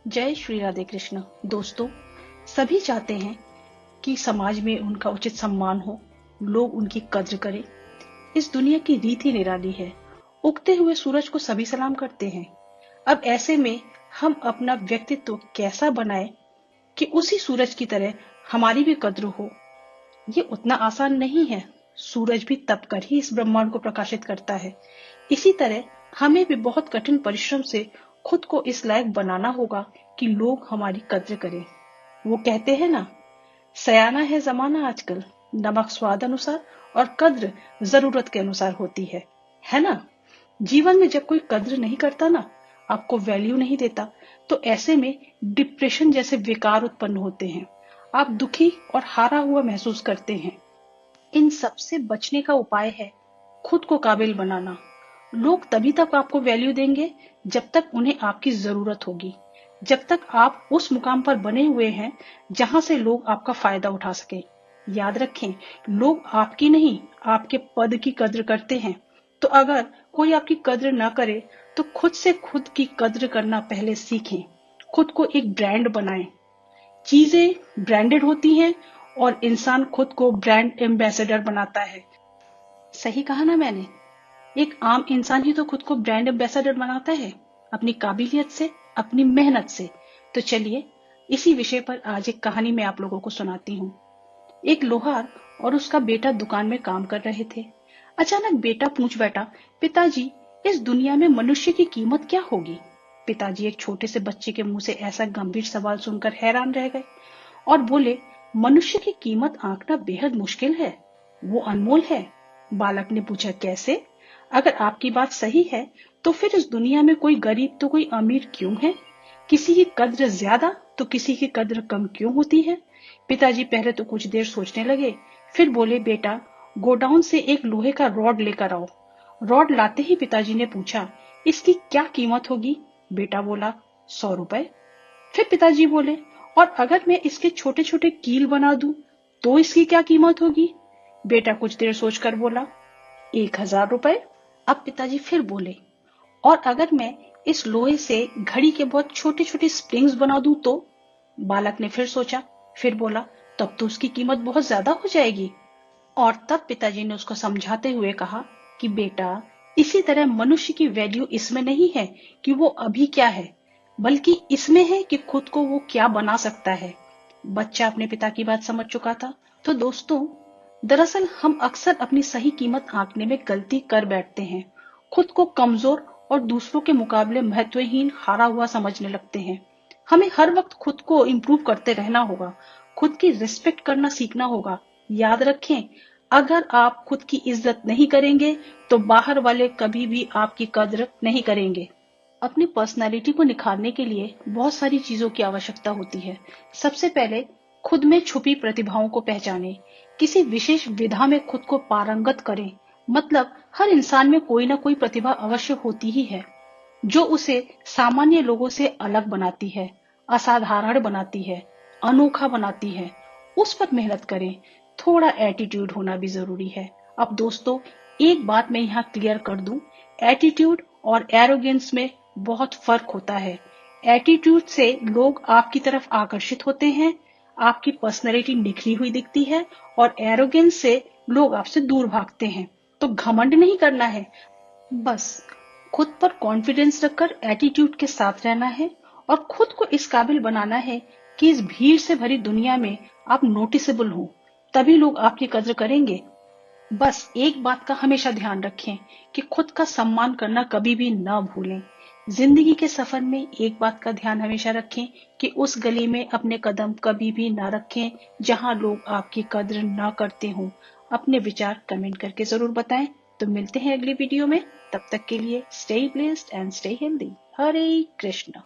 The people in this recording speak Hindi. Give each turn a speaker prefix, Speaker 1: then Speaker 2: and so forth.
Speaker 1: जय श्री राधे कृष्ण। दोस्तों, सभी चाहते हैं कि समाज में उनका उचित सम्मान हो, लोग उनकी कद्र करें। इस दुनिया की रीत ही निराली है। उगते हुए सूरज को सभी सलाम करते हैं। अब ऐसे में हम अपना व्यक्तित्व कैसा बनाएं कि उसी सूरज की तरह हमारी भी कद्र हो। ये उतना आसान नहीं है। सूरज भी तप कर ही इस ब्रह्मांड को प्रकाशित करता है। इसी तरह हमें भी बहुत कठिन परिश्रम से खुद को इस लायक बनाना होगा कि लोग हमारी कद्र करें। वो कहते हैं ना, सयाना है जमाना आजकल, नमक स्वाद अनुसार और कद्र जरूरत के अनुसार होती है ना। जीवन में जब कोई कद्र नहीं करता ना, आपको वैल्यू नहीं देता, तो ऐसे में डिप्रेशन जैसे विकार उत्पन्न होते हैं। आप दुखी और हारा हुआ महसूस करते हैं। इन सब से बचने का उपाय है खुद को काबिल बनाना। लोग तभी तक आपको वैल्यू देंगे जब तक उन्हें आपकी जरूरत होगी, जब तक आप उस मुकाम पर बने हुए हैं जहां से लोग आपका फायदा उठा सके। याद रखें, लोग आपकी नहीं, आपके पद की कद्र करते हैं। तो अगर कोई आपकी कद्र ना करे तो खुद से खुद की कद्र करना पहले सीखें। खुद को एक ब्रांड बनाएं। चीजें ब्रांडेड होती हैं और इंसान खुद को ब्रांड एम्बेसडर बनाता है। सही कहा ना मैंने? एक आम इंसान ही तो खुद को ब्रांड एम्बेसडर बनाता है, अपनी काबिलियत से, अपनी मेहनत से। तो चलिए, इसी विषय पर आज एक कहानी मैं आप लोगों को सुनाती हूँ। एक लोहार और उसका बेटा दुकान में काम कर रहे थे। अचानक बेटा पूछ बैठा, पिताजी, इस दुनिया में मनुष्य की कीमत क्या होगी? पिताजी एक छोटे से बच्चे के मुंह से ऐसा गंभीर सवाल सुनकर हैरान रह गए और बोले, मनुष्य की कीमत आंकना बेहद मुश्किल है। वो अनमोल है। बालक ने पूछा, कैसे? अगर आपकी बात सही है तो फिर इस दुनिया में कोई गरीब तो कोई अमीर क्यों है? किसी की कद्र ज्यादा तो किसी की कद्र कम क्यों होती है? पिताजी पहले तो कुछ देर सोचने लगे, फिर बोले, बेटा, गोडाउन से एक लोहे का रॉड लेकर आओ। रॉड लाते ही पिताजी ने पूछा, इसकी क्या कीमत होगी? बेटा बोला, 100 रुपए। फिर पिताजी बोले, और अगर मैं इसके छोटे छोटे कील बना दूं तो इसकी क्या कीमत होगी? बेटा कुछ देर सोचकर बोला, 1000 रुपए। अब पिताजी फिर बोले, और अगर मैं इस लोहे से घड़ी के बहुत छोटे छोटे स्प्रिंग्स बना दूं तो? बालक ने फिर सोचा, फिर बोला, तब तो उसकी कीमत बहुत ज्यादा हो जाएगी। और तब पिताजी ने उसको समझाते हुए कहा कि बेटा, इसी तरह मनुष्य की वैल्यू इसमें नहीं है कि वो अभी क्या है, बल्कि इसमें है कि खुद को वो क्या बना सकता है। बच्चा अपने पिता की बात समझ चुका था। तो दोस्तों, दरअसल हम अक्सर अपनी सही कीमत आंकने में गलती कर बैठते हैं। खुद को कमजोर और दूसरों के मुकाबले महत्वहीन, हारा हुआ समझने लगते हैं। हमें हर वक्त खुद को इम्प्रूव करते रहना होगा, खुद की रिस्पेक्ट करना सीखना होगा। याद रखें, अगर आप खुद की इज्जत नहीं करेंगे तो बाहर वाले कभी भी आपकी कद्र नहीं करेंगे। अपनी पर्सनालिटी को निखारने के लिए बहुत सारी चीजों की आवश्यकता होती है। सबसे पहले खुद में छुपी प्रतिभाओं को पहचानें। किसी विशेष विधा में खुद को पारंगत करें। मतलब हर इंसान में कोई ना कोई प्रतिभा अवश्य होती ही है, जो उसे सामान्य लोगों से अलग बनाती है, असाधारण बनाती है, अनोखा बनाती है। उस पर मेहनत करें। थोड़ा एटीट्यूड होना भी जरूरी है। अब दोस्तों, एक बात मैं यहाँ क्लियर कर दूं, एटीट्यूड और एरोगेंस में बहुत फर्क होता है। एटीट्यूड से लोग आपकी तरफ आकर्षित होते हैं, आपकी पर्सनैलिटी निखरी हुई दिखती है, और एरोगेंस से लोग आपसे दूर भागते हैं। तो घमंड नहीं करना है, बस खुद पर कॉन्फिडेंस रखकर एटीट्यूड के साथ रहना है और खुद को इस काबिल बनाना है कि इस भीड़ से भरी दुनिया में आप नोटिसेबल हो। तभी लोग आपकी कद्र करेंगे। बस एक बात का हमेशा ध्यान रखें कि खुद का सम्मान करना कभी भी ना भूलें। जिंदगी के सफर में एक बात का ध्यान हमेशा रखें कि उस गली में अपने कदम कभी भी ना रखें जहां लोग आपकी कद्र ना करते हों। अपने विचार कमेंट करके जरूर बताएं। तो मिलते हैं अगली वीडियो में। तब तक के लिए stay blessed and stay healthy. Hare Krishna.